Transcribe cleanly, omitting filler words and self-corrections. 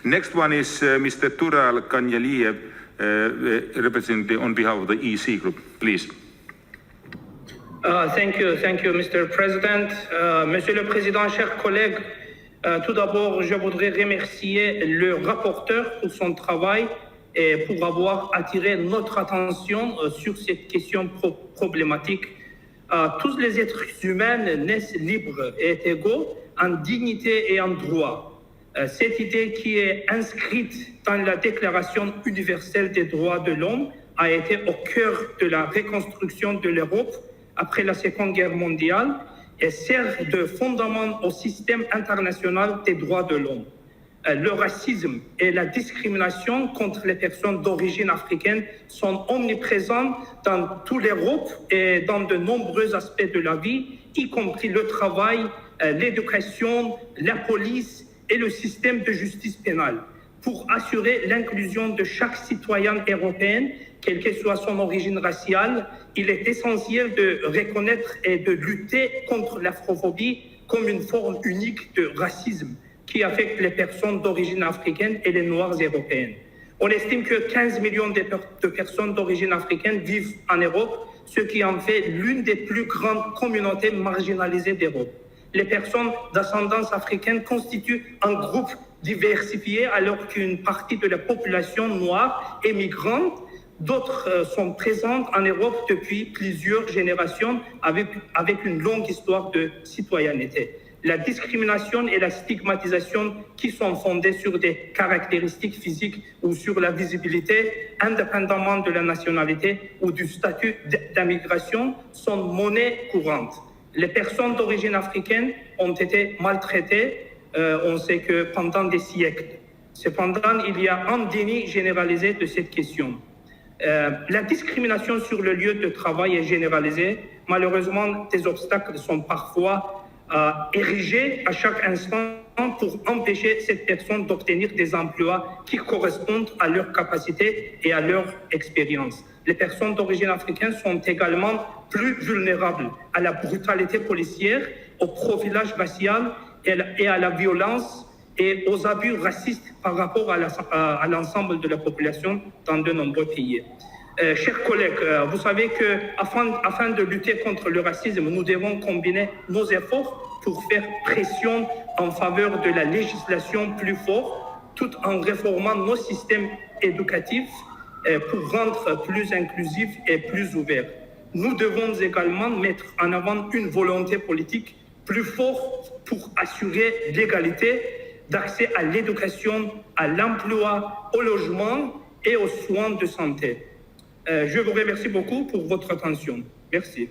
Next one is Mr. Tural Kanyaliev, representing on behalf of the EC Group. Please. Thank you, Mr. President. Monsieur le Président, chers collègues, tout d'abord, je voudrais remercier le rapporteur pour son travail et pour avoir attiré notre attention sur cette question problématique. Tous les êtres humains naissent libres et égaux en dignité et en droit. Cette idée qui est inscrite dans la Déclaration universelle des droits de l'homme a été au cœur de la reconstruction de l'Europe après la Seconde Guerre mondiale et sert de fondement au système international des droits de l'homme. Le racisme et la discrimination contre les personnes d'origine africaine sont omniprésents dans toute l'Europe et dans de nombreux aspects de la vie, y compris le travail, l'éducation, la police et le système de justice pénale. Pour assurer l'inclusion de chaque citoyen européen, quelle que soit son origine raciale, il est essentiel de reconnaître et de lutter contre l'afrophobie comme une forme unique de racisme qui affecte les personnes d'origine africaine et les Noirs européennes. On estime que 15 millions de personnes d'origine africaine vivent en Europe, ce qui en fait l'une des plus grandes communautés marginalisées d'Europe. Les personnes d'ascendance africaine constituent un groupe diversifié alors qu'une partie de la population noire est migrante. D'autres sont présentes en Europe depuis plusieurs générations avec une longue histoire de citoyenneté. La discrimination et la stigmatisation qui sont fondées sur des caractéristiques physiques ou sur la visibilité, indépendamment de la nationalité ou du statut d'immigration, sont monnaie courante. Les personnes d'origine africaine ont été maltraitées, on sait que pendant des siècles. Cependant, il y a un déni généralisé de cette question. La discrimination sur le lieu de travail est généralisée. Malheureusement, des obstacles sont parfois érigés à chaque instant pour empêcher cette personne d'obtenir des emplois qui correspondent à leurs capacités et à leur expérience. Les personnes d'origine africaine sont également plus vulnérables à la brutalité policière, au profilage racial et à la violence et aux abus racistes par rapport à l'ensemble de la population dans de nombreux pays. Chers collègues, vous savez qu'afin de lutter contre le racisme, nous devons combiner nos efforts pour faire pression en faveur de la législation plus forte, tout en réformant nos systèmes éducatifs pour rendre plus inclusifs et plus ouverts. Nous devons également mettre en avant une volonté politique plus forte pour assurer l'égalité d'accès à l'éducation, à l'emploi, au logement et aux soins de santé. Je vous remercie beaucoup pour votre attention. Merci.